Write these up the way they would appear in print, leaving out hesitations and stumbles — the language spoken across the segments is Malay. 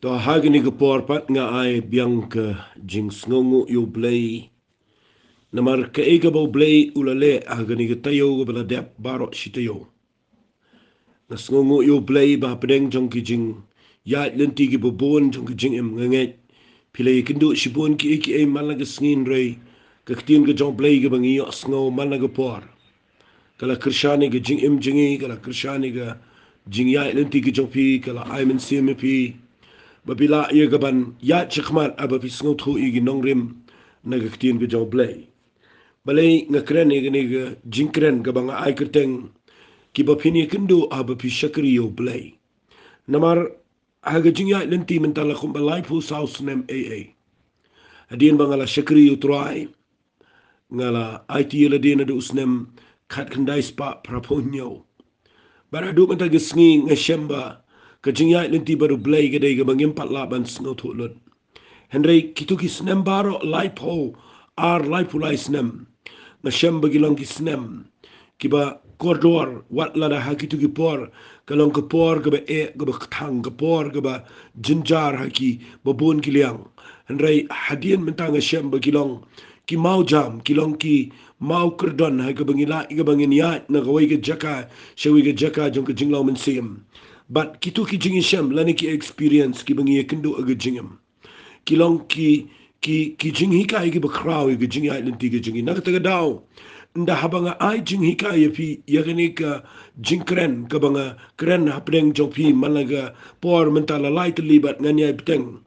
To hagini ke porpat nga ai biang ke jing sngongu yu Blei. Namar ke ega bau Blei ulale hagini ke tayo ke bala dep barok shitayo. Na sngongu yu Blei ba pedeng jong ki jing ya lenti ki bobon jong ki jing em nganget. Pilai Kynduh shibon ki eki ay malaga snngin rei. Kaktiin ke jong Blei ke bangi yok sngo malaga por. Kala kershani ke jing em jingi kala kershani ke jing ya lenti ki jong pi kala aimen simi pi. Babila ia gaban ya chikmat aba pisngo thu igi nongrim nagaktin ke jong Blei. Balai ngakren igi niga jingkren gabang ai kerteng Kiba Phin Kynduh aba pi Shakri yo Blei. Namar haga jingya lenti mentala kumbalai pu saus nem AA. Adien bangala Shakri yo try ngala IT la dina du usnem kat kendai spa praponyo. Baradu mentag sngi ngashemba kajingya lenti baru Blei gede gabang impat laban snow tulud. Henry kituki snem baro laipo ar laipu lai snem. Ngashem bagilang ki snem. Kiba koridor wat lada hakituki por kalong ke por gaba gaba ketang ke por gaba jinjar haki babun kiliang. Henry hadian mentang ngashem bagilang ki mau jam kilong ki mau kerdon ha ke bangila ke banginya na gawai ke jaka shawi ke jaka jong ke jinglaw mensim. But kituki jingishem lani ki experience ki bangi Kynduh aga jingem. Kilong ki jing hika ki bakraw ki jing ai lenti ki jing nakataga daw nda habanga ai jing hika ya pi yagani ka jing kren ka banga kren hapdeng jong pi malaga por mentala light libat nganya beteng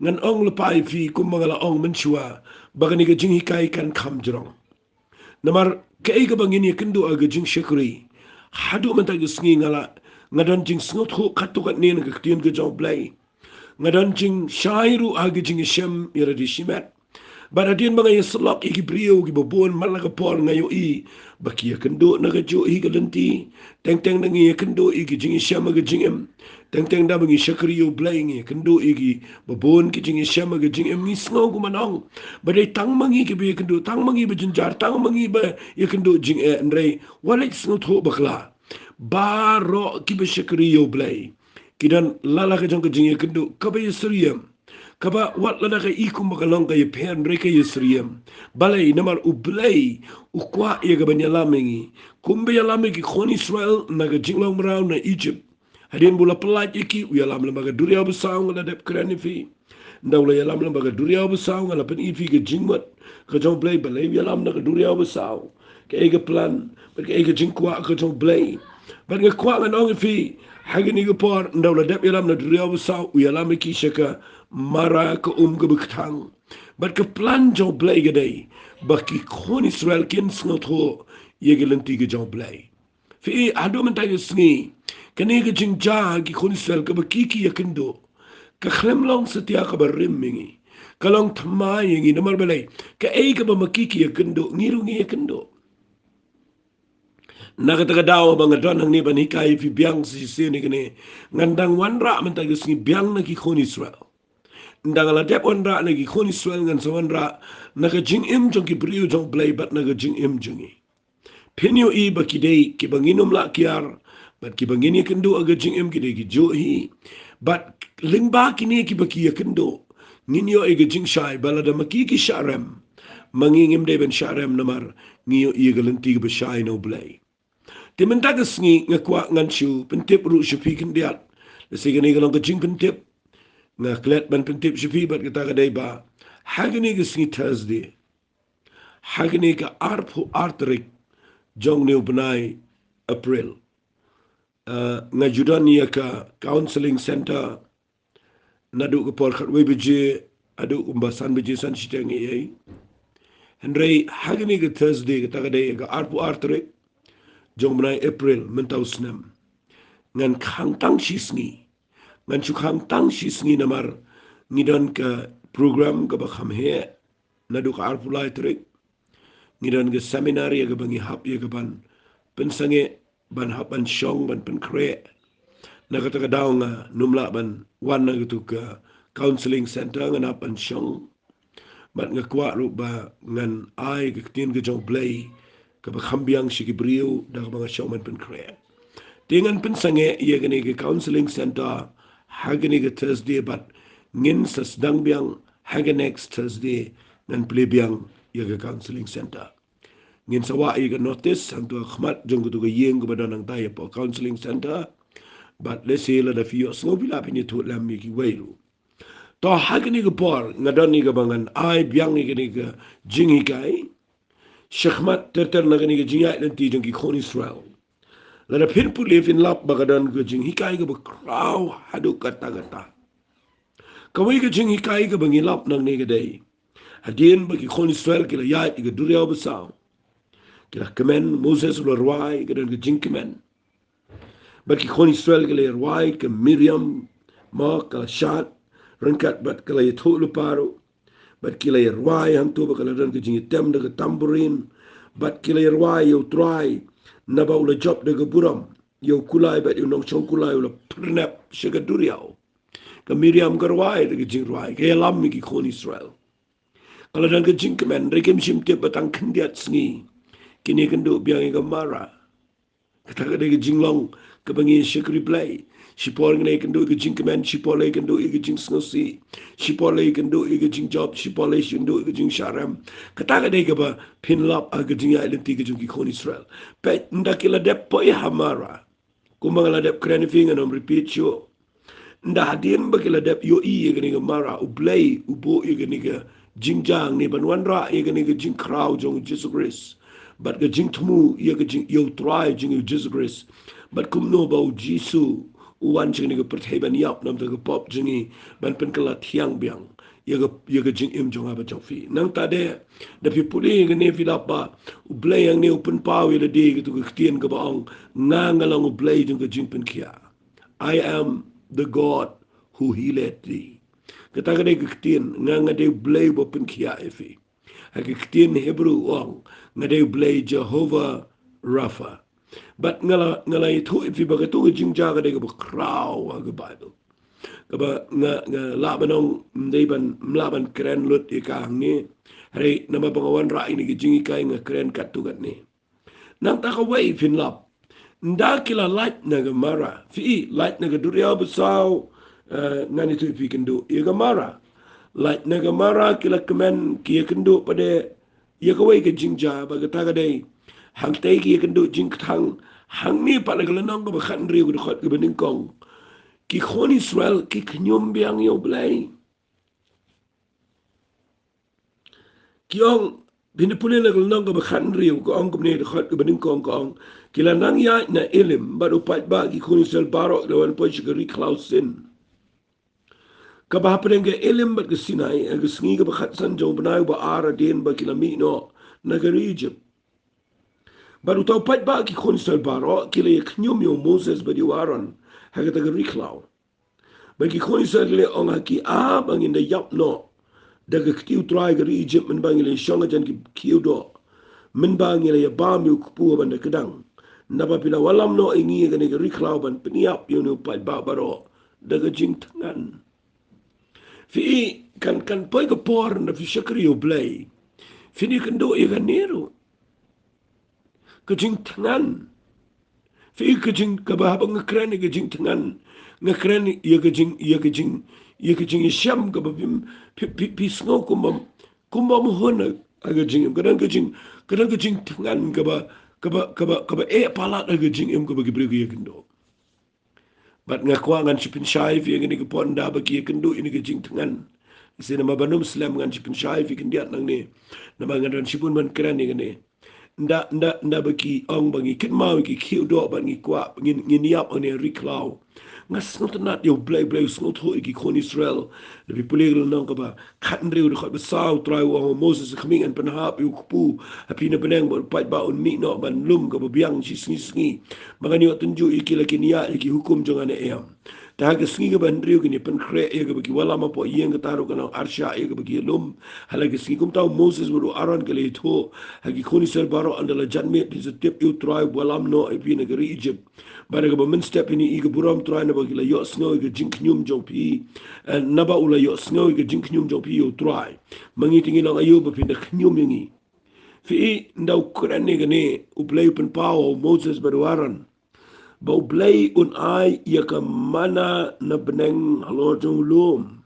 ngan ong lepai fi kumbangala ong menchua bagani ka jing hika kan kham jrong namar ka ai ka bangini Kynduh aga jing Shakri hadu mentaga sngi ngala ngadan jing sngot khu khatukat nen ka ktien ka jong Blei ngadan jing shairu agi jing shem iradi shimet baradien mga yaslok iki brio ki bobon malaga por ngayo i bakia Kynduh naga jo i galenti teng nangi Kynduh iki jing shem aga jing em teng da bangi Shakri yo Blei ngi Kynduh iki bobon ki jing shem aga jing em ngisngo gumanong badai tang mangi ki be Kynduh tang mangi be jinjar tang mangi be ya Kynduh jing e ndrei walek sngo tho bakla baro ki be Shakri yo Blei kidan lala ka jong ka jing Kynduh kaba yisriyam kaba wat lada ka ikum makalong ka yipen reka yisriyam balai namar u Blei u kwa ya ka banyalamengi kumbe yalamengi kon Israel na ka jing long maraw na Egypt hadin bula pelat iki u yalam lambaga duriya besaw ngala dep kranifi ndawla yalam lambaga duriya besaw ngala pen ifi ka jingmat ka jong Blei balai yalam na ka duriya besaw ka ega plan ka ega jing kwa ka jong Blei but nga kwa nga nong ifi hagini gupor ndawla dep yalam na duriya besaw u yalam iki shaka mara ka ka bektang but ka plan jong Blei gadai baki kon Israel kin sngot ho yegelenti ka jong Blei fi ado mentay sngi kani ka jing ja ki kon Israel ka bakiki ya Kynduh ka khlemlong setia ka barimmingi kalong thamay ngi namar balai ka ay ka ba makiki ya Kynduh ngiru ngi ya Kynduh nakataga daw mga donang ni banikay fi biang si sini kani ngandang wanra mentay sngi biang na ki kon Israel ndang la dep wanra na ki kon Israel ngan sa wanra naka jing im jong ki brio jong Blei bat naka jing im jongi pinyo i ba kidei ki banginom la kiar bat ki bangini Kynduh aga jing im kidei ki johi bat lingba kini ki baki ya Kynduh nginyo aga jing shai balada makiki sharem mangingim de ben sharem namar ngiyo i galenti ba shai no Blei timentaga sngi ngakwa nganshu pentip ru shupi kindiat lesigani galong ka jing pentip nga klet ban pentip shupi bat kita kadai ba hagani ga sngi Thursday hagani ka arpu artrik jong new benai April nga judania ka counseling center nadu ka por khatwe beje adu umbasan beje san siteng ei Henry hagani ka Thursday kita kadai ka arpu artrik jong benai April mentau snem ngan khang tang shisngi ngan chu khang tang shisngi namar ngidan ka program ka bakham he nadu ka arpulai trik ngidan ka seminar ya ka bangi hap ya ka ban pensange ban hap ban shong ban pen kre nakataka daw nga numla ban wan na gitu ka counseling center ngan hap ban shong bat nga kwa ru ba ngan ai ka tin ka jong Blei ka bakhambiang shikibrio da ka mga showman pen kre tingan pensange iya gani ka counseling center hagani ga Thursday but ngin sa sedang biang haga next Thursday ngan play biang yaga counseling center. Ngin sawa iga notice hantu akhmat jong kutu ga yeng kepada nang taya po counseling center but let's say la da fiyo snobila pini tu lam ki wailu. To hagani ga por ngadon ni ga bangan ai biang ni ga jingi kai Shakmat terter nagani ga jinga nanti jong ki khoni Israel. Lada Phin pu live in lap bagadan ga jing hikai ga bakraw hadu kata-kata. Kawai ga jing hikai ga bangi lap nang ni ga day. Hadien bagi khoni Israel kila yait ga duriyaw basaw. Kila kemen Moses ula ruai ga dan ga jing kemen. Bagi khoni Israel kila ruai ke Miriam ma kala shat rengkat bat kala yato luparu. Bat kila ruai hantu bakala dan ga jing item da ga tamburin. Bat kila ruai yau try naba ula job da ga buram. Yau kulai bat yau nong chong kulai ula pernap syaga duriyaw. Ka Miriam ga ruai da ga jing ruai. Kaya lam ki khoni Israel. Kalau dan ke jing kemen, rekem simtiap batang kendiat sengi. Kini Kynduh biang iga marah. Kata kada ke jing long, ke bangi Shakri Blei. Sipol ngene Kynduh iga jing kemen, sipol iga Kynduh iga jing sengosi. Sipol iga Kynduh iga jing job, sipol iga Kynduh iga jing syaram. Kata kada iga ba Phin lap aga jing ya ilenti iga jing ki khon Israel. Pet ndakila dep po iha marah. Kumbang la dep kreni fingan om repeat yo. Nda hadien bakila dep yo i iga niga marah. U Blei, u bo iga niga jingjang ni banwan ra ye ga ni ga jing kraw jong Jesus Christ but ga jing tmu ye ga jing yo try jing Jesus Christ but kum no ba jisu wan jing ni ga pertheben yap nam ga pop jing ban pen kala thiang biang ye ga jing im jong aba jong fi nang ta de da pi puli ga ne fi la ba u Blei yang ne open power ye de ga tu ga tien ga ba ong nga lang u Blei jing ga jing pen kia I am the God who healed thee. Kata kada kektian ngade Blei bopin kia efi. Kektian Hebrew ong ngade Blei Jehovah Rapha. But ngala itu efi bagatu jingja kada ke kraw aga Bible. Kaba nga labanong ndaiban mlaban keren lut ikang ni. Hari nama pengawan ra ini jingi kai nga keren katugat ni. Nang takaway finlap. Ndakila light naga mara. Fi light naga duria besaw. Ngani tu pi Kynduh ia gamara like nagamara kila kemen kia Kynduh pada ia kawai ke jingja bagata kadai hang tai kia Kynduh jing thang hang ni pa nagalanong ko bakhan ri ko dkhot ke beningkong ki khon Israel ki knyum biang yo Blei ki ong binipuli nagalanong ko bakhan ri ko ong ko ni dkhot ke beningkong ko ong kila nang ya na ilim baru pat ba ki khon Israel barok lawan po Shakri klausin Kabahapren ke elim bat ke Sinai ke sengi ke bakhatsan jong benai ba ara den ba kilami no negeri Egypt. Baru tau pat ba ki khon Israel baro kila ye knyum yo Moses ba diwaran ha kata ke riklau. Ba ki khon Israel le ong ha ki a bangin da yap no da ke kiu try ke Egypt men bangile shonga jan ki kiu do men bangile ya bam yo kupu ban da kedang. Napa pila walam no ingi ke ne ke riklau ban peniap yo no pat ba baro da ke jing tangan. Fi kan poi ke por na fi Shakri o Blei. Fi ni Kynduh iga nero. Kejing tangan. Fi kejing kabahaba ngekren iga jing tangan. Ngekren ia kejing isyam kababim pi sngo kumba mohona aga jing kadang kejing tangan kaba palat aga jing im kaba gibregu ia Kynduh. Bat ngakwa ngan si pensyai fi ngani ke pon da bagi Kynduh ini ke jing tangan. Isi nama banum Islam ngan si pensyai fi kendiat nang ni. Nama ngan si pun ban keren ni ngani. Nda bagi ong bagi kitmau ki kiu do bangi kwa nginiap ane riklau. Ngas ngot nat yo Blei sngot ho ki khon Israel. Lebih pulih nang ka ba khat ndriu de khot besau trai wa Moses khming an penhap yu kupu api na benang ba pat ba un mi no ban lum ka biang si sngi magani yo tunju iki lakinia iki hukum jangan ayam. Dah ke sengi ke bandriu kini penkre ia ke bagi wala ma po yang ke taruh kana arsya ia ke bagi lum halagi sengi kum tahu Moses baru aran ke le itu hagi khoni Israel baro andala janmet di setiap yu try walam no api negeri Egypt. Pada ke men step ini ike buram try na bagi la yo sngo ike jing knyum jong pi naba ula yo sngo ike jing knyum jong pi yo try mangitingi lang ayo ba pinda knyum yangi fi ndau kuran ne gane u Blei pen pao Moses baru aran Bau Blei un ai ia ka mana na beneng halor jong lum.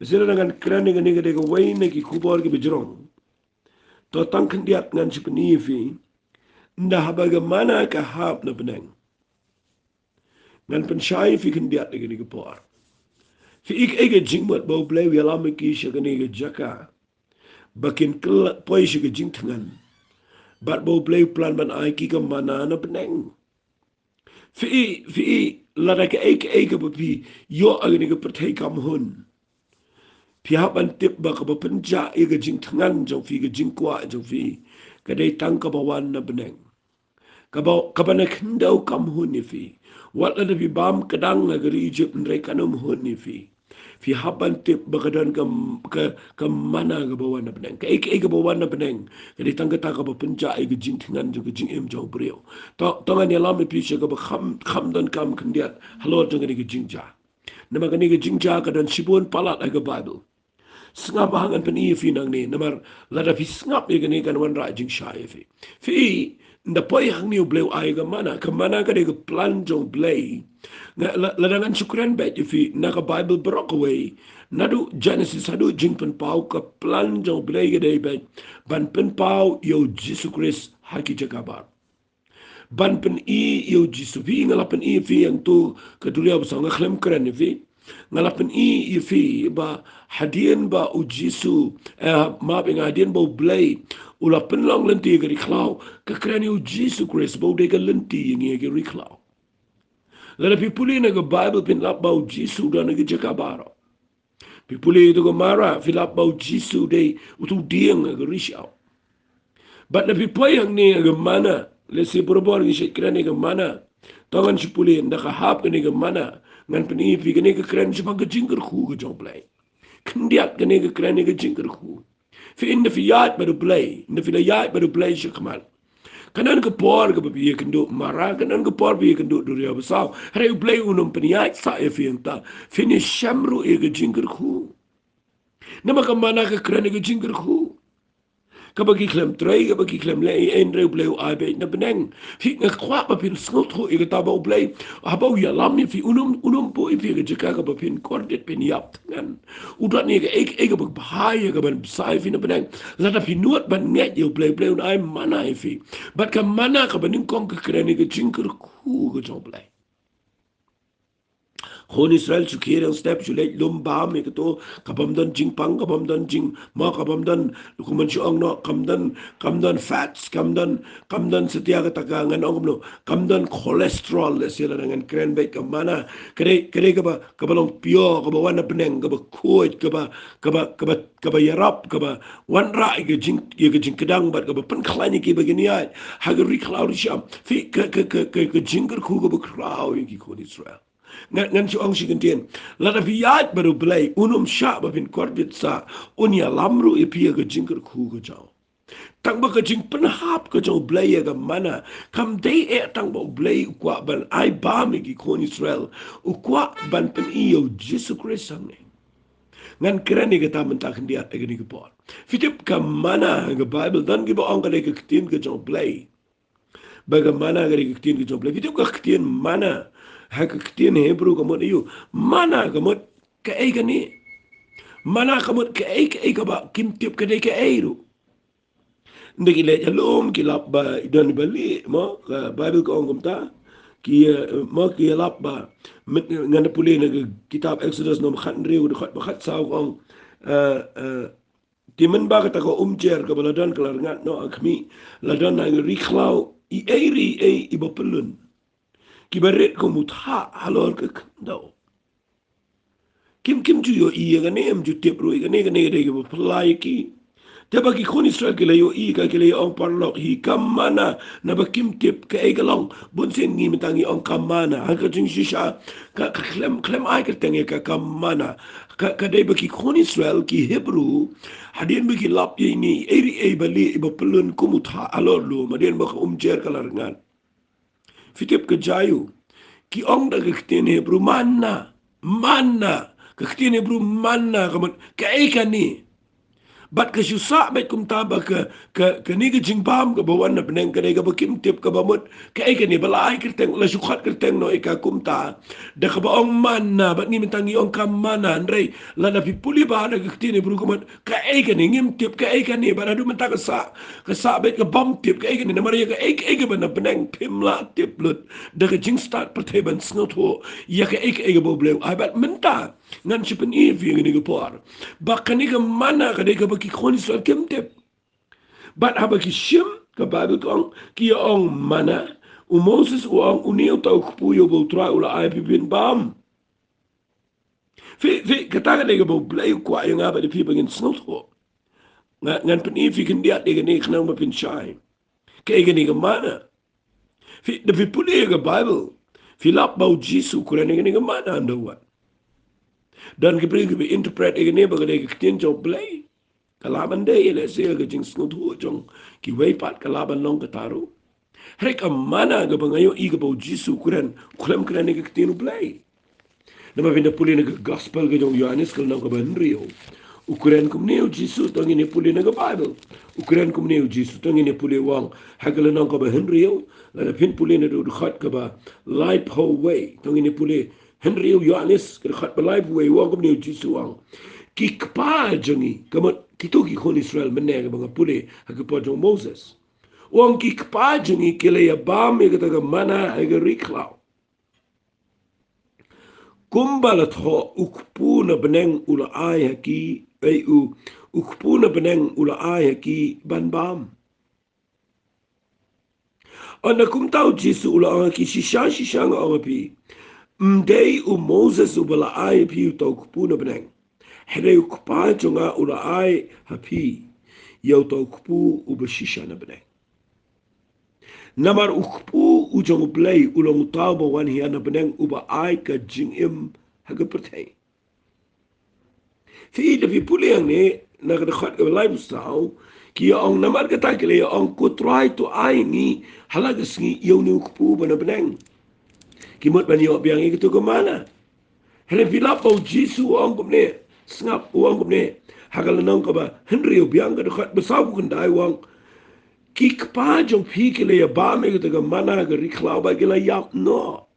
Sila dengan kerana dengan ni ka wai na ki kubor ki bejrong. To tang kendiat ngan si penifi. Ndah bagaimana ka hab na beneng. Ngan pensyai fi kendiat ni ka por. Fi ik ege jingmat bau Blei wi alam ki sya ka ni ka jaka. Bakin kelak poi sya ka jing tangan. Bat bau Blei plan ban ai ki ka mana na beneng. Fi lada ka eke bapi yo agni ka pertai kam hun. Fi haban tip ba ka penja e ka jing tangan jong fi ka jing kwa jong fi ka dai tang ka bawan na beneng. Ka ba na Kynduh kam hun ni fi. Wat lada fi bam kadang na gari Egypt nrai kanum hun ni fi. Fi haban tip ba ka dan ka mana ka bawan na beneng. Ka eke bawan na beneng. Ka dai tang ka ta ka ba penja e ka jing tangan jong ka jing em jong brio. Tongan ni alam pi sya ka ba kham dan kam kendiat halor jong ka jing ja. Nama ka ni ka jing ja ka dan sibun palat aga Bible. Sengap hangan pen iya fi nang ni. Namar lada fi sengap iya gani kan wan ra jing syai fi. Fi nda poi hang ni Blei ai ka mana ka de ka plan jong Blei. Lada ngan syukuran bet fi na ka Bible berok away. Nadu Genesis hadu jing pen pau ka plan jong Blei ka de bet. Ban pen pau yo Jesus Christ haki jakabar. Ban pen i yo Jesus fi ngalapan i fi yang tu kedulia besar ngaklem keren ni fi. Ngalapan i fi ba hadian ba u Jisu maaf yang hadian ba Blei ula penlong lenti gari klau ka keren u Jisu Christ ba de ka lenti yang ia gari klau lada pipuli na ka Bible pin lap ba u Jisu dan ga jakabaro pipuli itu ka mara filap ba u Jisu de utu dieng ga risau bat na pipayang ni ga mana lesi borbor gi keren ga mana tongan sipuli nda ka hap ni ga mana ngan penifi gani ka keren siapa ka jingker khu ka jong Blei. Kendiat gani ka keren ka jingker khu. Fi inda fi yat baru Blei. Inda fi yat baru Blei siya kamal. Kanan ka por ka babiya Kynduh marah. Kanan ka por biya Kynduh duriya basaw. Haray Blei unong peniyat sa e fi yang ta. Fi ni syamru e ka jingker khu. Nama ka mana ka keren ka jingker khu. Kabagi klem tray, kabagi klem lei, Blei Blei abe na beneng. Fi ngakwa bapin sngot ho ikata ba Blei. Haba ya lam fi unum po fi ka jaka ka bapin kordet pin yap tangan. Udat ni ka ek bag bahaya ka ban sai fi na beneng. Lada fi nuat ban nget yo Blei ai mana fi. Bat ka mana ka baning kong ka keren ka jingker ku ka jong Blei. Hon Israel sukir yang step sulit lumbam itu kabamdan jing pang kabamdan jing ma kabamdan lukuman siang no kamdan fats kamdan setia katakangan orang no kamdan kolesterol sila dengan keren baik ke mana kere kabalong pio kabawana peneng kaba kuat kaba yarap kaba wanra ke jing kedang bat kaba penklani ke begini ay hagari klau siam fi ke jingker ku kaba klau ki kon Israel ngan si ong si kentien lada fiat baru Blei unum syak bapin korbit sa unia lamru ipia ke jingker ku ke jauh tang ba ke jing penhap ke jauh Blei ke mana kam dei tang ba Blei ukwa ban ai ba mi ki kon Israel ukwa ban pen iyo Jesus Christ sang ni ngan keren ni kata mentakan dia ke ni ke por fitip ke mana ke Bible dan ki ba ong ke ketien ke jauh Blei bagaimana ke ketien ke jauh Blei fitip ke ketien mana hak ketien Hebrew kamut iyo mana kamut ke ni mana kamut ke ba kim tiap ke ke ru ndegi le jalom kilap ba idan bali mo Bible ko ongom ta ki mo ki lap ba ngana puli na kitab Exodus nom khat riu de khat saw ong timen ba kata ko umjer ke baladan kelar ngat no akmi ladan na riklau i eri ibopelun kibaret ko mutha halor ke Kynduh kim ju yo iya gane em ju tep ro gane re ke pelai ki te bagi kon Israel ke yo i ka ke ong parlok hi kamana na ba kim tep ke e galong bun sen ngi mitangi ong kamana ha ka jing shisha ka klem ai ke tenge ka kamana ka de bagi kon Israel ki Hebrew hadien bagi lap ye ni eri bali ibo pelun ko mutha alor lo madien ba umjer kalar ngan fitip ke jayu ki ong da ketien Hebrew mana ketien Hebrew mana kamat ka ni Bat ke syusak bet kum taba ke ni ke jingbam ke bawan na beneng ke ga bakim tip ke bamut ke ai ke ni balai kerteng la syukhat kerteng no ika kum ta da ke ba ong mana bat ni mentangi ong kam mana ndrei la na pi puli ba da ke tini bru kumat ke ai ke ni ngim tip ke ai ke ni ba du mentang ke sa bet ke bam tip ke ai ke ni na maria ke ai ke ba na beneng pim la tip lut da ke jing start perteban snot ho ya ke ai ke bo bleu ai bat menta ngan sipen i fi ni ke por ba ke ni ke mana ke de ke ki khoni sol kem tep bat haba ki shim ka bible tong ki ong mana u moses u ong uniu tau kupu yo bo tra ula ai bi bin bam fi kata ka de bo blei kwa yo nga ba de pi bagin snot ho ngan pen i fi kin dia de ne khna ma pin shai ke ge ni ga mana fi de fi puli ga bible fi lap bau jisu kura ne ga mana ando wa dan ke pri ke interpret ge ne ba ga de ke tin jo blei kalaban de ele se ga jing snut hu jong ki wei pat kalaban long ka taru rek mana ga bangayo i ga bo jisu kuran kulam kuran ne ga tinu blai na ma vinda puli ne ga gospel ga jong yohanes kal nang ka ban rio ukuran kum ne jisu tangi ne puli ne ga bible ukuran kum ne jisu tangi ne puli wang hagala nang ka ban rio la pin puli ne do khat ka ba light whole way tangi ne puli Henry Yohanes ka khat ba life way wang kum ne jisu wang ki kpa jangi kamot kito ki kon Israel menega mga puli hagpo jong Moses wang ki kpa jangi kile ya bam e kata mana haga riklaw kumbalat ho ukpu na beneng ula ai haki ai u ukpu na beneng ula ai haki ban bam ana kumtau jisu ula ai ki shisha nga api mdei u Moses u bala ai pi u tau ukpu na beneng Hele ukpa jonga ula ai hapi yau tau kupu uba shisha na beneng. Namar ukpu ujong Blei ulang tau bawan hiya na beneng uba ai ka jing im haga pertei. Fi da fi puli yang ni nakadakhat ka balai bustau ki ong namar kata kile ong kutrai tu ai ni halagas ni yau ni ukpu ba na beneng. Kimot ban yo biang itu ke mana? Hele filap bau jisu ong kumne ngap uang kumne hagal nang ka ba Henry biang ka dekat besau ku kendai wang ki kpa jong pi ke le ba me ka mana ga riklau ba ke la yap no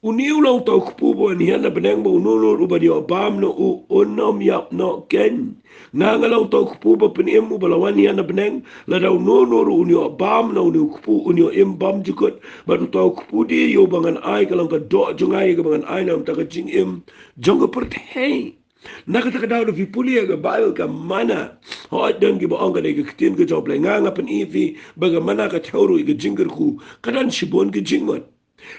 uniu long tau kupu bo ni hana beneng bo nulu ru ba dio bam no u onom yap no ken nga nga long tau kupu bo pen emu balawan ni hana beneng la dau nulu ru unio bam no unio kupu unio em bam jukut ba tu tau kupu di yo bangan ai ka long ka do jungai ka bangan ai nam ta ka jing em jong ka pertei nakata daw fi puli ga bayo ka mana ho dan gi bo onga de kitin ga job le nga nga pen ifi ba ga mana ka thawru ga jingar ku kadan shibon ga jingot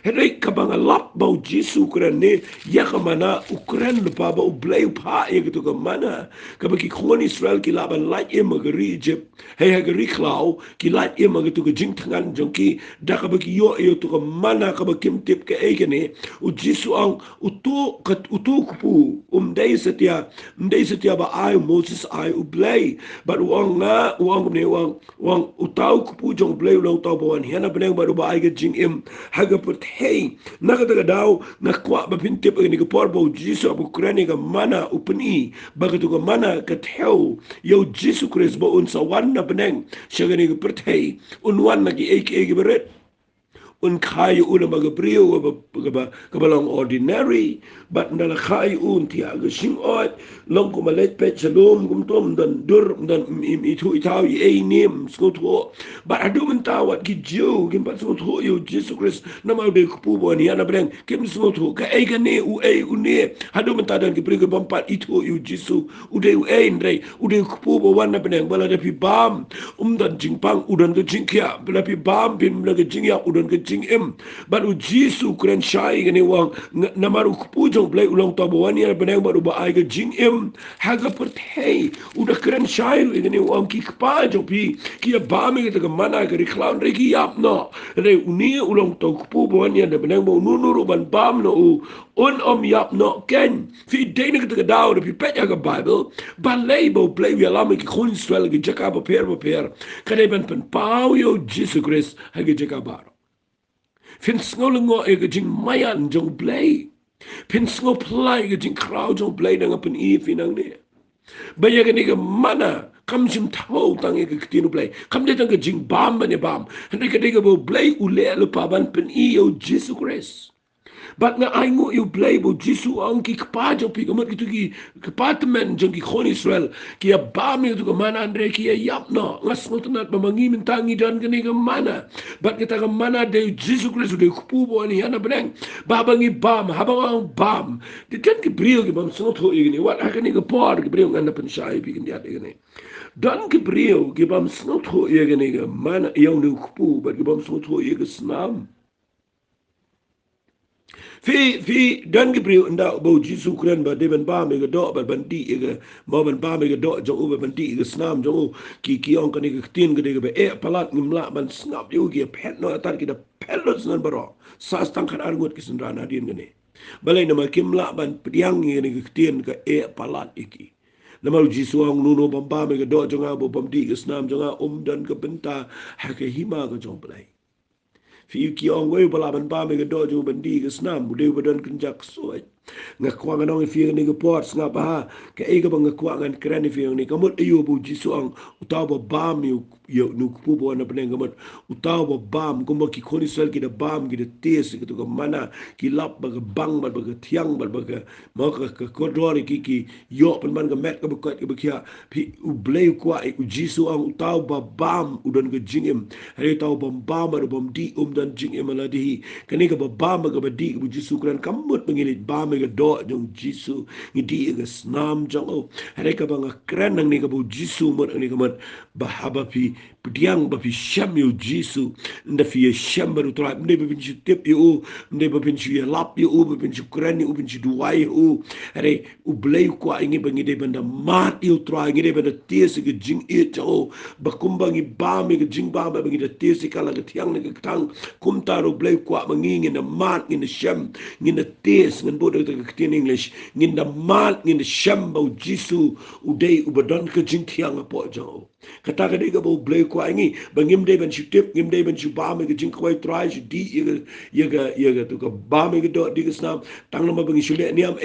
Henry kabanga lap bau jisu kran ne ya kamana ukran lupa ba ublay pa ya gitu ka mana kabaki kon Israel ki laban light em magari Egypt hey hagari klau ki light em gitu ka jing tangan jongki da kabaki yo to ka mana kabakim tip ka egene u jisu ang utu kupu ndai setia ba ai Moses ai ublay but wang nga wang ne wang utau kupu jong blay ulang tau bawan hiana beneng baru ba ai ga jing em haga hey nakataga daw nakwa ba pintip ni ka porbo jisu abu krani ka mana upani bagatu ka mana ka theo yo jisu kris ba unsa wan na beneng shagani ka perthei unwan na ki eke beret un khai una magabrio ka balong ordinary but ndala khai un tia ga sing ot long ko malet pet shalom kum tom dan dur dan itu itau e nim skotho but adu mentawat ki jo kim pat skotho yo Jesus Christ nama de ku bo ni ana breng kim skotho ka e ga ne u e u ne adu mentadan ki bring bampat itu yo Jesus u de u e ndrei u de ku bo wan na breng bala de pi bam dan jingpang udan ke jingkia bala pi bam bin bala ke jingya udan ke em baru jisu kren shai gani wang namaru kupujong blai ulang tabawani na benang baru ba ai ga jing em haga perthei udah kren shai gani wang ki kpa jo pi ki ba me ga mana ga riklaun re ki yap no re uni ulang taw kupu bawani na benang ba nunuru ban bam no u on yap no ken fi dene ga daw pi pet ga bible ba lebo blai wi alama ki khon swel ga jaka ba per kare ban pen pau yo jisu Christ haga jaka bar Phin snolungo e ga jing mayan jong Blei. Phin sngo plai ke jing crowd jong Blei nang pen I finang ni. Baya ke ni ke mana kam sim thau tang ke tinu Blei. Kam de tang ke jing bam ne bam. Hande ke de ke bo Blei ule lu pa ban pen I o Jesus Christ. But nga ay ngo yung Blei bo Jisu ang ki kapajo pi kamat gitu ki kapatmen jong ki kon Israel ki abami itu ke mana andre ki yap no ngas ngo tanat mamangi mintangi dan kini ke mana but kita ke mana de Jisu Kristus de kupu bo ni ana beneng babangi bam habang ang bam di kan ki brio ki bam sngot ho igini wat akani ke por ki brio ngana pensai pi kan diat igini dan ki brio ki bam sngot ho igini ke mana yang de kupu but ki bam sngot ho igini snam Fi dan Gabriel nda bo Jisu kren ba de ban ba me ga do ba ban di ga mo ban ba me ga do jo u ban di ga snam jo ki on kan ga tin ga de ga e palat ngimla ban snap yu gi pet no atar ki da pelos nan baro sas tang kan argut ki sun rana din ga ne balai na ma kimla ban priang ni ga tin ga e palat iki nama Jisu ang nuno ban ba me ga do jo nga bo ban di ga snam jo nga dan ga benta ha ke hima ga jo balai Fi ki ong we bala ban ba me ga dojo ban di ga snam bu de badan kunjak soy nga kwa nga nong fi ni ga pot nga ba ka e ga ba nga kwa nga kran fi ni ka mot ayo bu jisu ang utaw ba bam yo nu ku bo na ban ga mot utaw ba bam ko mo ki khoni sel ki da bam ki da tes ki to ga mana ki lap ba ga bang ba ga thiang ba ga mo ka ko dori ki yo pan man ga met ka ba ko ki ba kya pi u blei kwa e jisu ang utaw ba bam udan ga jingim hari taw bam bam ba bam di dan jing emaladi kani ka ba ma ka ba di bu jisu kran kamut pengilit ba ma ka do jong jisu ngidi ga snam jong o hare ka ba nga kran nang ni ka bu jisu mot ni ka mot ba haba pi diang ba pi sham yu jisu nda fi sham ba tra ne ba bin chu tip yu ne ba bin chu lap yu ba bin chu kran yu bin chu duai yu hare u blei kwa ingi ba ngi de ba mat yu tra ngi de ba ties ga jing e jo ba kumbangi ba mi ga jing ba ba ngi de ties ka la ga tiang ne ga tang kum taru Blei kwa mangi ngin mat ngin shem ngin tes ngin bodo ta kitin English ngin mat ngin shem bau Jisu udai ubadon ke jing tiang apo jo kata ka dega bau Blei kwa ngi bangim de ban shutip ngim de ban shuba me ke jing kwai try shu di yega tu ka ba me ke do di snam tang nama bangi shule ni am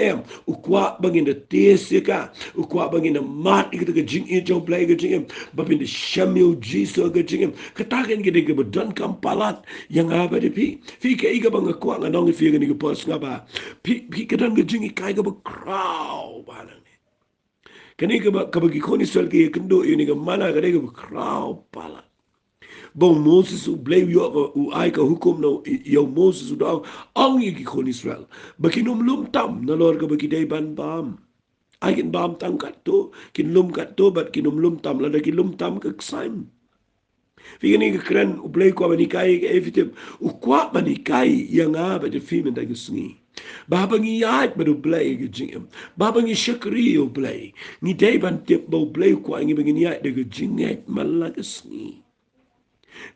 ukwa bangin de tes ka ukwa bangin mat ke jing e jo Blei ke jing ba bin de shem yo Jisu ke jing kata ka ngi de ke badon kam palat yang apa de pi ke iga bang ko nga nong fi ni ko pos nga ba pi ke dan jingi kai ga ba kraw ba na ni kani ka ba gi koni sel ke kendo ni ga mana ga de ga kraw pala bon Moses u blame yo u ai ka hukum no yo Moses u da ang gi koni Israel ba kinum lum tam na lor ga ba ki dei ban bam ai kin bam tam kat to kin lum kat to bat kinum lum tam la da kin lum tam ka saim Fingani ka kran u Blei kwa manikai ka efitem u kwa manikai yang ba de fimen da gisngi. Babangi yat ba do Blei ka jingem. Babangi Shakri u Blei. Ni day ban tip ba Blei kwa ngi bangin yat da ka jinget malagasngi.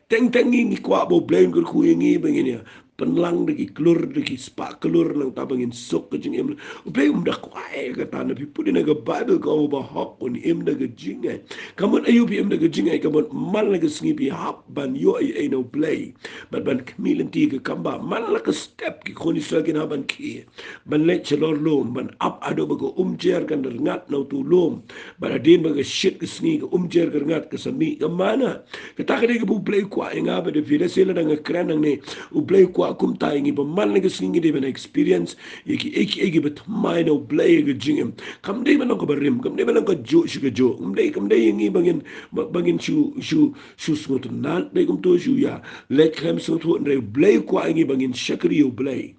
Teng ni kwa bo Blei ka kuyengi bangin ya. Penlang lagi kelur lagi sepak kelur nang tabangin sok ke jing em ublei dah kuai ke tanah pi pudi naga Bible kau bahok pun em naga jingai kamu ayu pi em naga jingai kamu mal naga sengi pi hap ban yo ai no blei ban kemilen ti ke kamba mal la ke step ki khoni sagin haban ki ban le chelor lom ban up ado bago jer kan ngat no tu lom ban adin bago shit ke sengi ke jer kan ngat ke sami ke mana kita ke bu blei kuai ngabe de vida sela nang kran nang ne ublei kum tai ngi ba man ngi singi de ben experience eki bet mai no Blei ge jingem kam de ben ko barim kam de ben ko jo shu ge jo kam de ngi bangin shu smot nan de kum to shu ya le krem so to ne Blei kwa ngi bangin Shakri o Blei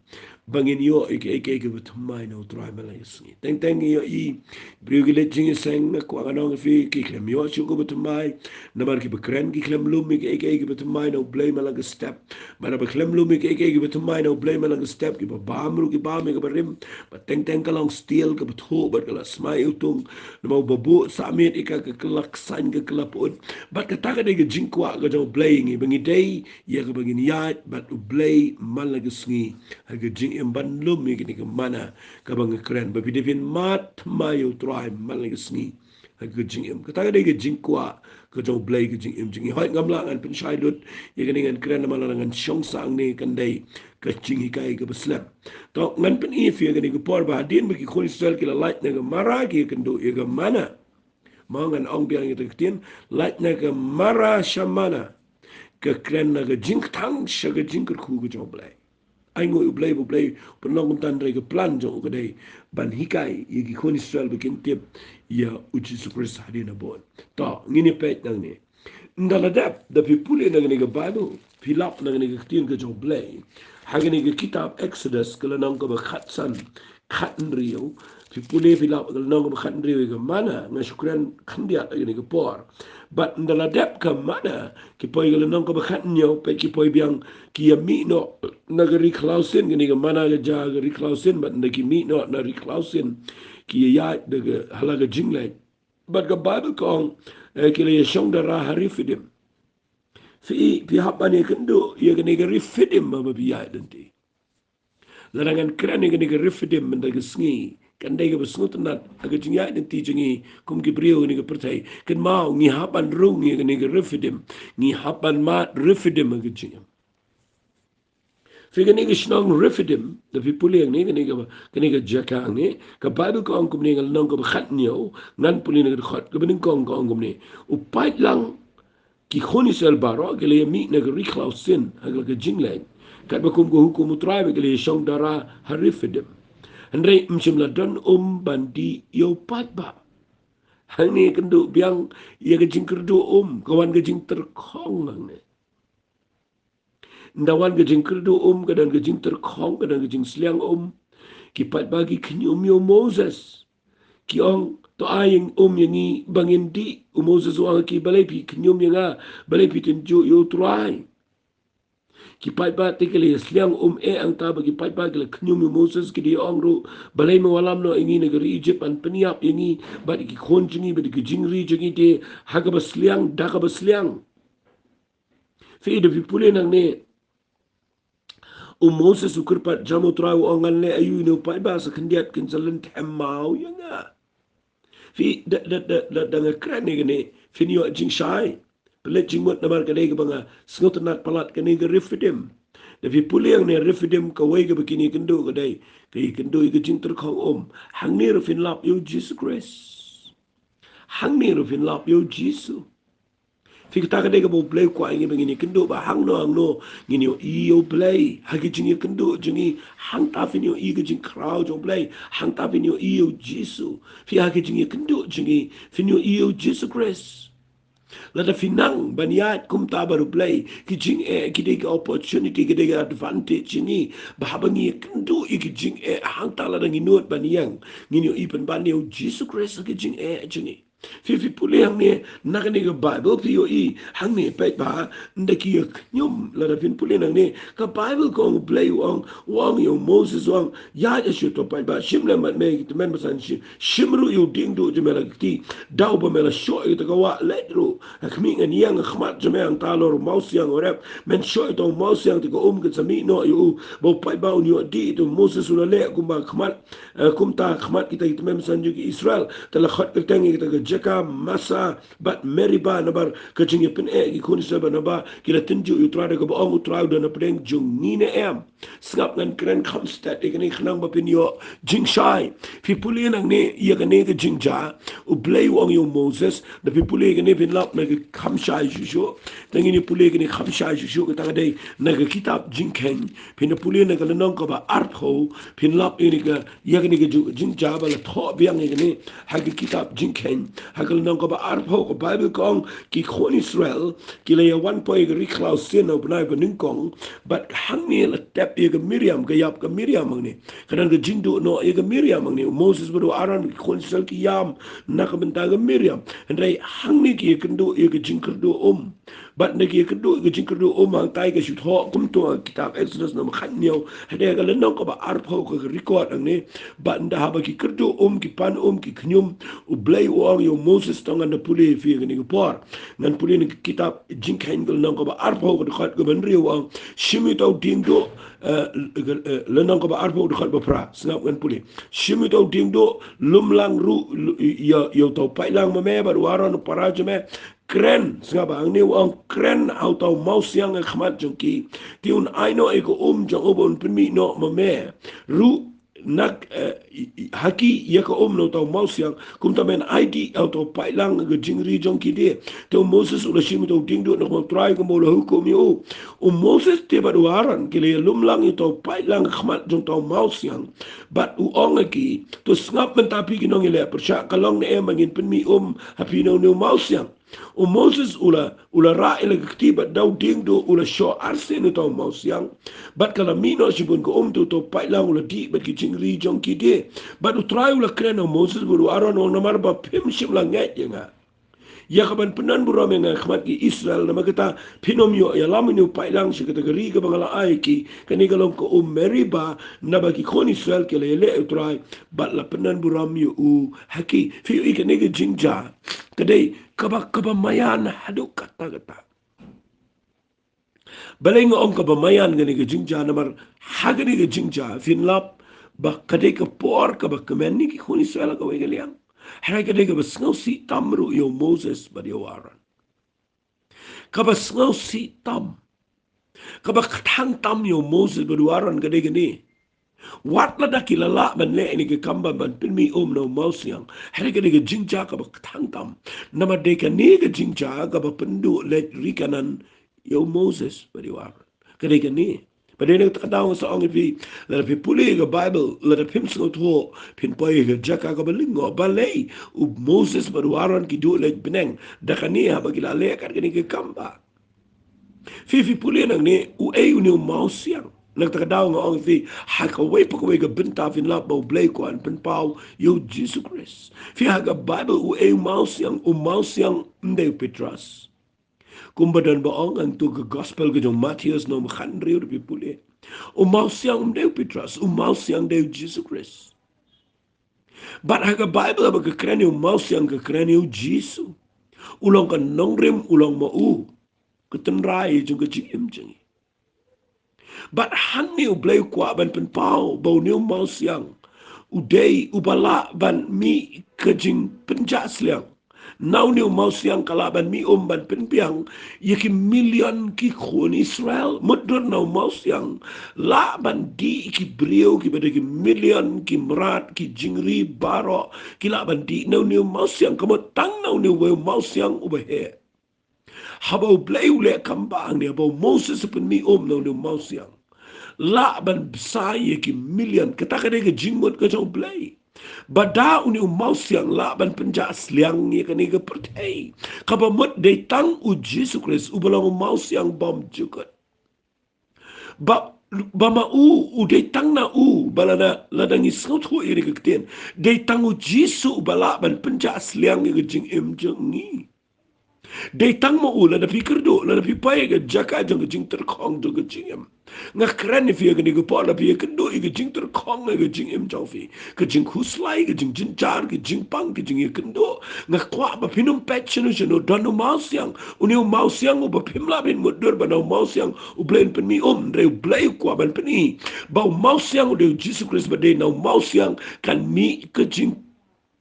bangin yo eki bet mai no try mala singi teng yo I brugile jingi seng na kwa no fi ki krem yo shu go bet mai na bar ki bekren ki krem lum eki bet mai no Blei mala ge step mana beklem lum eki bet mai no Blei mala ge step ki ba bamru ki ba me ke barim ba teng kalong steel ke betho bat kala smai utung no mau babu samit ika ke kelak san ke kelaput bat ka ta de ge jingkwa ga jo Blei ngi bangi dei ye ke bangi yat bat Blei mala ge sngi ha ge jing em ban lum mi ke mana ka bang kren ba bidevin mat mai u try mala ge sngi ke jing em kata ke jing kwa ke jong Blei ke jing em jing hoi ngam la ngan pen shai lut ye ke ngan kren ma la ngan shong sang ni kan dei ke jing hi kai ke beslam to ngan pen if ye ke por ba din be ki khon sel ke la light na ke mara ke Kynduh ye ke mana mangan ong biang itu ketien light na ke mara shamana ke kren na ke jing tang sha ke jing ku ke jong Blei ai ngồi Blei penong tan re ke plan jong ke dei ban hikai ye ki khon Israel bikin tiap ya uji Christ hari na bon to ngini pet nang ni ndala dap da pipule nang ni ke Bible pilap nang ni ke tin ke jong Blei hagani ke kitab Exodus ke nang ke khatsan khatn rio pipule pilap ke nang ke khatn rio ke mana ngashukran khandiat ni ke por but ndala dap ke mana ki poi ke nang ke khatn nyo pe ki poi biang ki ya mi no nagari klausin gini ke mana ke ja gari klausin but ndaki mi no na ri klausin ki ya de halaga jingle but ke Bible kong ki le shong da ra hari fidim fi hapani Kynduh ye gini ke rifidim ma bi ya denti larangan kran ye gini ke rifidim menda ke sngi kan dai ke besngut nat aga jingya denti jingi kum ki brio gini ke pertai kan mau ngi hapan rung ye gini ke rifidim ngi hapan mat rifidim aga jingam Fika ni kisnong rifidim, the people yang ni kani ka jakang ni, ka Bible ko ang kumni ngal nong ka bakhat niyo, ngan puli na khot, ka bening kong ko ang kumni. Upait lang ki khoni sel baro, ke le mi na ka riklaw sin, hagla ka jinglang. Kat ba kum ko hukum utray, ke le shong dara harifidim. Handray mshim don bandi yo pat ba. Hang ni Kynduh biang, iya ka jing kerdo kawan ka jing terkong lang ni. Ndawan ke jing kerdo kadang ke jing terkong kadang ke jing sliang kipat bagi kenyum yo Moses ki ong to ayeng yang i bangin di Moses wang ki balai pi kenyum yang a balai pi tenju yo try kipat ba te kele sliang ang ta bagi pat ba kele kenyum yo Moses ki di ong ro balai mawalam no ingi negeri Egypt an peniap yang i ba ki khon jingi ba ki jingri jingi te haga basliang daga basliang fi de pipule nang ne Moses ukurpat jamu trau ongan le ayu no pai ba sa kendiat kinsalan temau ya nga. Fi da ngakran ni gani finio jing shai. Pelet jing mot namar kadai ke banga sngot nat palat kani ke rifidim. Da fi puliang ne rifidim ka wai ke begini Kynduh kadai. Kai Kynduh ke jing terkong hang ni rufin lap yo Jesus Christ. Hang ni rufin lap yo Jesus. Fikta ka dega bo Blei kwa ingi begini Kynduh ba hang no ngini iyo Blei hagi jingi Kynduh jingi hang ta finio i ga jing krau jo Blei hang ta finio iyo Jesu fi hagi jingi Kynduh jingi finio iyo Jesus Christ lada finang baniat kum ta baru Blei ki jing ki dega opportunity ki dega advantage jingi bahabangi Kynduh i ki jing hang ta lada nginut baniang ngini i pen banio Jesus Christ hagi jing jingi Fifi puli hang ni nak ni ke Bible POE hang ni pet ba ndaki nyum la da fin puli nang ni ka Bible ko Blei wang yo Moses wang ya ya shu to pet ba shim le mat me ki men basan shimru yo ding do je mela ti dau ba mela sho ito ka wa letro akmi ngan yang khmat je me ang talor maus yang orep men sho ito maus yang ti ko ke sami no yo bo pet ba un yo di to Moses ula le kum ba khmat kum ta khmat kita ki men basan ki Israel tala khat ke tangi kita jaka masa bat meriba nabar kacing pen ki kun seba naba kila tinju utrada ko ong utrada na pedeng jung ni ne em skap ngan kren kamstat e kani khnang ba pin yo jing shai fi puli nang ne ya kane ke jing ja u Blei wong yo Moses da fi puli kane pin lap na ke kham shai shu tangi ni puli kane kham shai shu ka ta dei na ke kitab jing ken pin puli na ka nang ko ba art ho pin lap ni ka ya kane ke jing ja ba la tho biang ni kane ha ke kitab jing ken hakal nang ko ba arpo ko Bible kong ki khon Israel ki le one point ri klaus sin no bnai bening kong but hang ni la tap ye ga Miriam ga yap ga Miriam ni kanan ga jindu no ye ga Miriam ni Moses bodo aran ki khon Israel ki yam na ka benta ga Miriam ndai hang ni ki Kynduh ye ga jingkerdo but ne ki Kynduh ga jingkerdo hang tai ga shut ho kum to kitab Exodus no khan niyo hade ga lenong ko ba arpo ko record ang ni but nda haba ki kerdo ki pan ki knyum u Blei wong yo Moses tongan na puli fi ni por ngan puli ni kitab jingkain gol nang ko ba arpo ko khat go ben riu ang shimi taw ding do lenang ka ba arpo dekat ba pra sengap kan puli shimi tau ding do lumlang ru ya tau pai lang me ba waran para jeme kren sengap ang ni ang kren au tau mau siang khmat jongki tiun aino ego jong obon pimi no me ru nak haki ya ka no tau mau siang kum tamen ID au tau pai lang ge jingri jongki de tau Moses ula shimi tau ding do no try ko mo hukum yo Moses te baruaran kile lumlang ito pai lang khmat jong tau mau siang bat u ong ki to ngap mentapi kinong ile persya kalong ne mangin penmi hapi no mau siang Moses ula ra ile Kiba dau ding do ula sho arsen ito mau siang bat kala mino sibun ko to pai lang ula di bat ki jingri jong ki de bat u try ula kreno Moses baruaran no namar ba pim sim lang ngai nga ya kaban penan buram yang khmat ki Israel nama kata pinomyo ya laminu pailang si kategori ke bangala ai ki kani kalong ko meriba na bagi kon Israel ke lele utrai bat la penan buram yu haki fi ikane ke jingja kadai kaba mayan hadu kata baleng ong kaba mayan gani ke jingja namar hagani ke jingja finlap ba kadai ke por kaba kemen ki kon Israel ka we galiang Harai kadai ka basngaw si tamru yo Moses badiawaran. Kabasngaw si tam. Kabakatang tam yo Moses badiawaran kadai gani. Wat la da kilala ban le ini ke kamba ban pinmi no mausiang. Harai kadai ka jingja kabakatang tam. Nama de ka ni ka jingja kabapendu le rikanan yo Moses badiawaran. Kadai gani. Pada ini kita tahu seorang itu, lalu pulih ke Bible, lalu pim sengot ho, pin poi ke jaka ke belingo, balai, Moses berwaran kidu lek beneng, dakani ha bagi lale kan kini ke kamba. Fifi pulih nang ni, uni mau siang. Nak tak tahu ngong itu, hakawai pakawai ke benta fin lap bau Blei kuan pen pau yo Jesus Christ. Fi haga Bible mau siang ndeu Petras. Kumbadan baong ang tu ke gospel ke jong Matius no makhandri udah pipule. Mau siang deu Petrus, mau siang deu Jesus Christ. But haga Bible apa ke kerani mau siang ke kerani Jesus. Ulang kan nongrim ulang mau ketenrai jong ke jim jengi. But hani Blei kwa ban pen pau bau niu mau siang. Udai ubala ban mi kejing penjas liang. Now ni mau siang kalaban mi ban penpiang yaki million ki khon Israel mudur now mau siang la ban di ki brio ki bade ki million ki merat ki jingri baro ki la ban di now ni mau siang kamu tang now ni mau siang ubahe Haba Blei ule kambang ni haba Moses pen mi now ni mau siang la ban saya ki million ketakade ke jingmut ke jong Blei Bada uni mau siang la ban penja asliang ni kani ke pertai. Kaba mut de tang u Jesus Christ u balang mau siang bom juga. Ba ma u de tang na balana ladangi saut ho iri ke keten. De tang u Jesus bala ban penja asliang ni ke jing em jeng ni. De tang mo ula da pikir do la da pipai ke jaka jeng ke jing terkong do ke jing em. Nga keren ni fia ke ni ke pa la fia ke do ke jing terkong ke jing em jauh fi. Ke jing huslai ke jing jinjar ke jing pang ke jing ke do. Nga kwa ba pinum petchen no danu mau siang. Uni mau siang u ba pimla bin mudur ba na mau siang u blain pen mi re Blei kwa ban peni. Ba mau siang u de Jesus Christ ba de na mau siang kan mi ke jing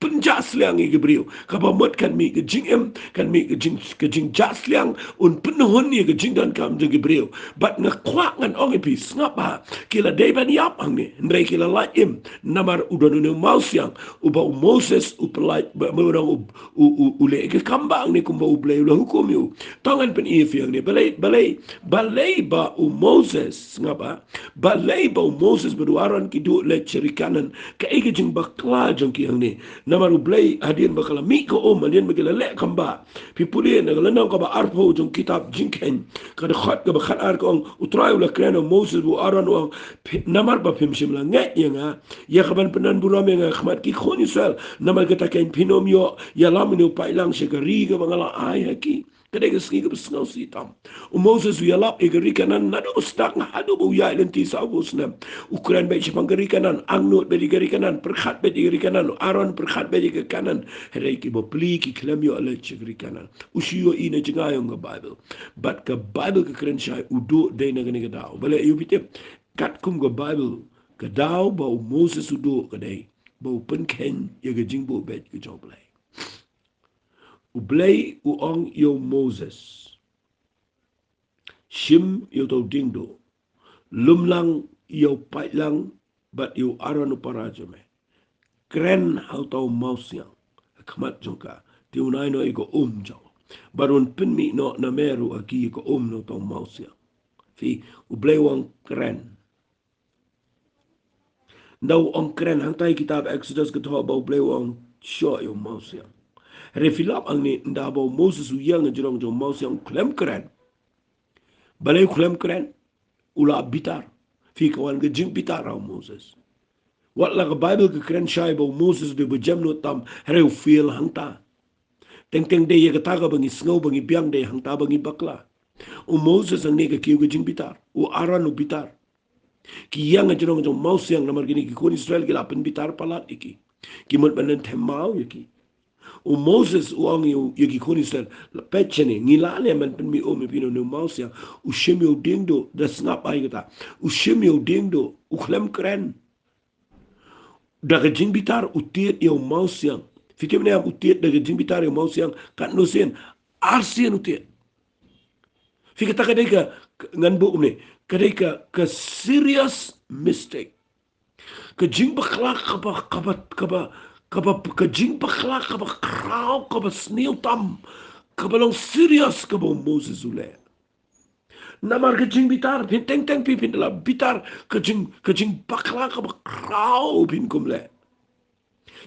penjas liang i Gabriel kabamot kan mi ke jing em kan mi ke jing jas liang un penuhun ni ke jing dan kam je Gabriel but nga kwak ngan ong epi ngapa kila day ban yap ang ni ndai kila la im namar udon nu mau siang uba Moses upelai merang ule ke kambang ni kumba Blei ula hukum yu tangan pen i fiang ni balai ba Moses ngapa balai ba Moses berwaran ki du le cerikanan ka ege jing bakla jong ki ang ni namaru Blei hadian bakala mi ko hadian bagala le kamba pipulien ngala nang ka ba arpo jong kitab jingken kada khat ka ba khat ar ko utrai ula kreno Moses bu aran wa namar ba pimshim la nge yanga ya kaban penan buram nga khmat ki khon Israel namar kata kain pinomyo ya lamino pailang Shakri ka bangala ay haki kada ka singi ka besngaw sitam Moses wi alap igari kanan nado stak hado bu ya lenti saubus nam ukuran ba sipangari kanan angnut ba digari kanan perkhat ba digari kanan aron perkhat ba digari kanan herai ki bo pli ki klamyo ala Shakri kanan usiyo ina jingayo nga Bible but ka Bible ka kren shai udo de na gani ka dao bale yu pitip kat kum ga Bible ka daw bau Moses udo ka dai bau pen ken ya ga jingbo bet ka jong Blei u Blei u ong yo Moses shim yo to dingdo lumlang yo pailang bat yo aranu parajame kren hau tau mausiang kamat jongka ti unai no iko jaw barun pinmi no na meru aki iko no tau mausiang fi u Blei wang kren Now on kren hantai kitab Exodus katawa bau Blei wang syo yo mausiang refilap ang ni nda bau Moses u yang jirong jo mausiang klem kren balai klem kren ula bitar fi kawan ke jing bitar au Moses wat la ka Bible ke kren shai bau Moses de bejam no tam hereu feel hangta teng teng de ye kata ka bangi snow bangi biang de hangta bangi bakla u Moses ang ne ka kiu ke jing bitar u aran u bitar ki yang jirong jo mausiang namar gini ki kon Israel ki lapen bitar palat iki ki mot banen temau iki o Moses o ang yogi konisel pechene ngilale man pen mi o mi pino no mausia o shemio dingdo da snap ai gata o shemio dingdo o klem kren da jing bitar o tiet yo mausia fitem ne o tiet da jing bitar yo mausia kan no sen arsien o tiet fikata kadai ka ngan bu ne kadai ka serious mistake ka jing bakla kaba ka jing bakla kaba krau kaba snil tam kaba long serious kaba Moses ule namar ka jing bitar pin teng teng pin la bitar ka jing bakla kaba krau pin kumle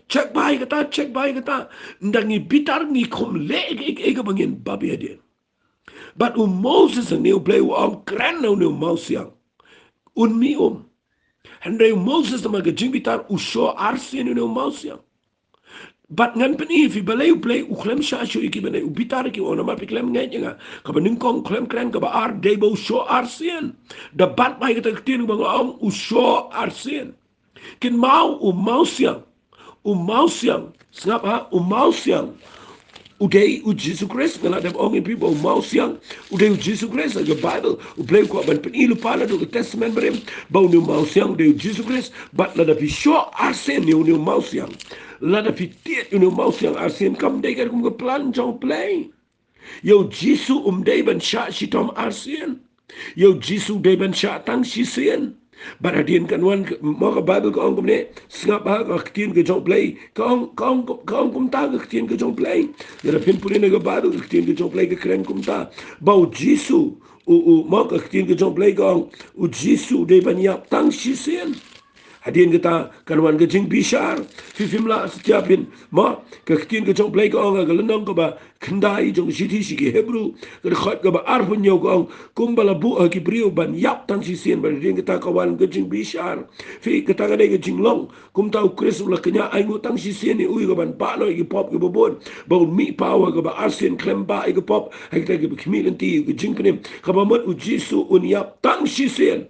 cek bai kata ndangi bitar ngi kumle ega bangin babi adien but Moses ang niu play ang kran no mausiang mi Henry Moses na magajing bitar usho arsien no mausiang but ngan peni fi balay play u klem sha sho iki bane u bitar ki ona ma piklem ngai nga ka banin kong klem kren ka ba ar debo sho arsien da bat mai ka tin bang om u sho arsien kin mau u mausiang snap ha u mausiang Udai u Jesus Christ ngala dem ongi people mausiang udai u Jesus Christ the Bible u play ko ban pen ilu pala do testament berem bau ni mausiang udai u Jesus Christ but la da fi sho arsen ni mausiang la da fi tiet ni mausiang arsen kam dai kum ko plan jong play yo Jesus dai ban sha si tom arsen yo Jesus dai ban sha tang si sen Baradien kan wan mo ka Bible ko ang kumne singap ha ka kitien ke jong Blei ka ang kum ta ka kitien ke jong Blei dera pin pulin ka Bible ka kitien ke jong Blei ka kren kum ta bau Jisu u mo ka kitien ke jong Blei ka ang u Jisu de banyak tang sisen Hadien kita kanwan ke jing bishar fifimla setiapin ma ke kitien ke jong Blei ka ang ka lenong ka ba kendai jong siti si ke Hebrew ke khot ka ba arpun yo ka ang kumbala bu ki brio ban yap tang sisen ba dien kita kawan ke jing bishar fi kita ka ke jing long kum tau Chris ula kenya ai ngu tang sisen ni ui ka ban pa no ki pop ke bobon ba mi power ka ba arsen klem ba ke pop hai kita ke community ke jing penem ka ba mot u Jisu un yap tang sisen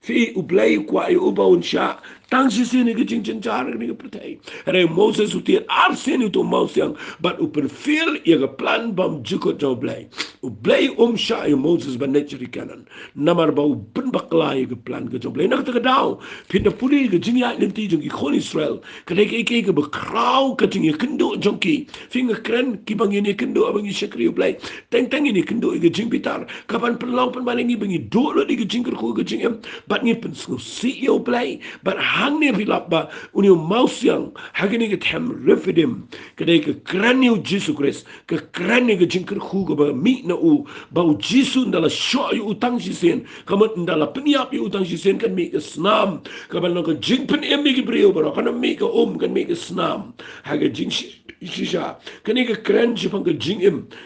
fi u Blei kwa u ba un sha tang si sin ke jing chen char ni ke protei re Moses u ti ar sin u to mausiang but u perfil ye ke plan bam juko to Blei u Blei sha u Moses ba nature canon namar ba u ben bakla ye ke plan ke to Blei nak ta dau pin da puli ke jing ya ni ti jing khon Israel ke ke ba krau ke jing Kynduh jong ki finger kren ki bang ni Kynduh bang Shakri u Blei teng teng ni Kynduh ke jing pitar kapan pelang pen balingi bang do lo di ke jing ko ke jing but ni pen CEO Blei but hang ni bilap ba uni mausiang hagini ke tem refidim kedai ke kranio Jesus Christ ke krani ke jingker khu ke ba mi na u ba u Jesus ndala sho yu utang sisen kamat ndala peniap yu utang sisen kan mi ke snam kaban ke jing pen emi ke brio ba kan mi ke kan mi ke snam haga jing shisha kani ke kran jipang ke jing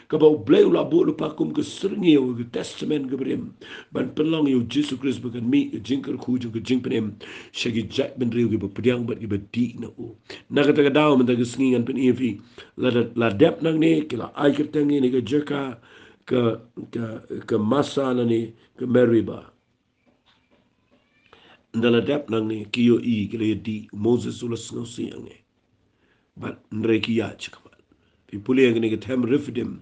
ke ba Blei la bo lu pakum ke serngi ke testament ke brim ban pelong yu Jesus Christ bukan mi ke jingker khu ke jing penem shagi jat ben riu ke pediang bat ke bedi na u na kata daw men ke sngingan pen evi la dep nang ni kila ai ke tengi ni ke jeka ke masa na ni ke meriba ndala dep nang ni ki yo I ke le di Moses ula sno siang ni bat ndre ki ya chikamal pi puli yang ni ke tem rifdim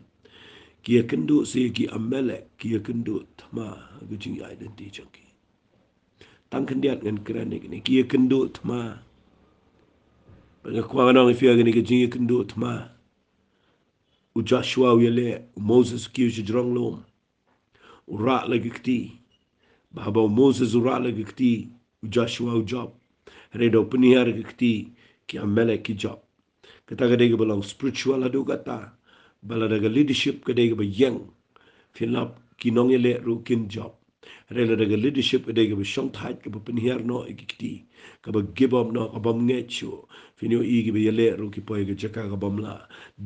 ki Kynduh si ki Amalek ki Kynduh tama ke jing identity changki tang kendiat ngan kerane ni kia Kynduh tma banga kwa nang ifia gani ke jing Kynduh tma u Joshua yele Moses kiu jrong lom ura lagi kti bahaba Moses ura lagi kti u Joshua u job redo penihar kti ki amelek ki job kata kadai balang spiritual adu kata baladaga leadership kadai ba yang finap kinong yele ru kin job rela daga leadership kadai ba shong thait ka penihar no ikti ka ba give up no ka bam ngechu finio igi ba yele ru ki poy ga jaka ka bam la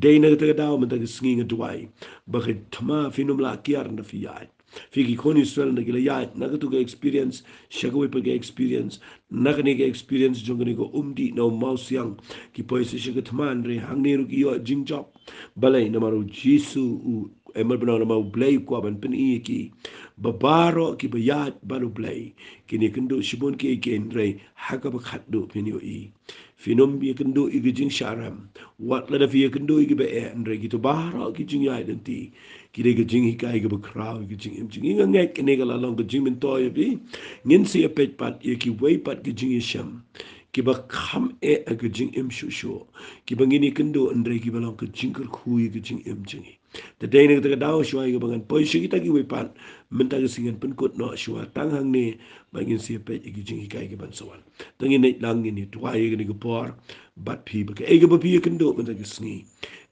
dei na kata daw man daga sngi ngadwai ba ka thama finum la kiar na fiyai figi koni Israel na gila ya na ka tuga experience shagawe pa ga experience na ka ni ga experience jongani ko umdi na mausiang ki poy se shaga thman re hangni ru ki yo jingjop balai na maru jisu u emal bana na mau Blei ko ban pen i ki babaro ki bayat baru Blei kini Kynduh shibon ki ken re haka ba khatdu pinyo i finom bi Kynduh i gijing sharam wat la da fi Kynduh i be en re ki to baro ki jing ya denti ki de gijing hi kai ga ba kraw gijing im jing nga ngai kene ga la long gijing min to ya bi ngin si a pet pat ye ki wei pat gijing i sham ki ba kham e a gijing im shu shu ki ba ngini Kynduh andre ki ba long gijing kar khui gijing im jing the day na ta daw shwa ga bangan poi shi ta ki we pan min ta ga singan pen kot no shwa tang hang ni bangin si pe gi jing kai ga ban sawan tangin nei lang ni twa ye ni ga por bat phi ba ke ga ba phi Kynduh min ta ga sngi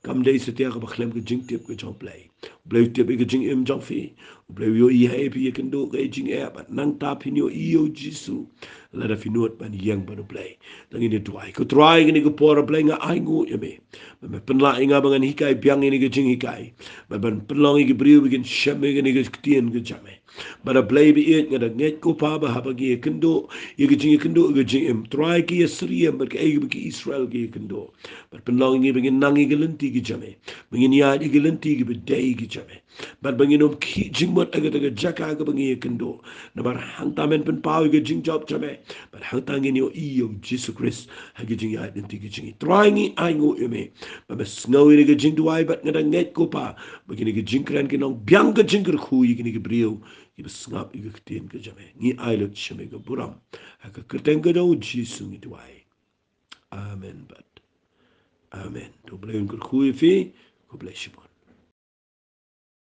kam dei se tia ga ba khlem ga jing tip ga jong Blei Blei tip ga jing im jong fi Blei yo i hai phi Kynduh ga jing e ba nang ta phi ni yo jisu la da fi not ban yang ba Blei tangin ni twa ko try ga ni ga por Blei nga ai ngu ye me me penla inga bangan hikai biang ini ke jing hikai ban penlong iki briu bikin shame ini ke tien ke jame bara Blei bi it ngada nget ko pa ba haba gi Kynduh iki jing Kynduh ke jing em try ki Assyria ber ke iki Israel ki Kynduh bar penlong iki bikin nang iki lenti ke jame bingin ya iki lenti ke bedai ke jame bar bangin om ki jing mot aga aga jaka ke bangi Kynduh na bar hang tamen pen pau ke jing job jame bar hang tangin yo iyo Jesus Christ hagi jing ya lenti ke jing try ngi ai ngo eme ba sngow ini ke jing duai bat ngada nget ko pa begini ke jing kran ke nong biang ke jing ker khu ini ke brio ki besngap i ke tien ke jame ni ai lo cheme ke buram ha ke kerteng ke do jisu ngi duai amen bat amen to blei ker khu fi ko blei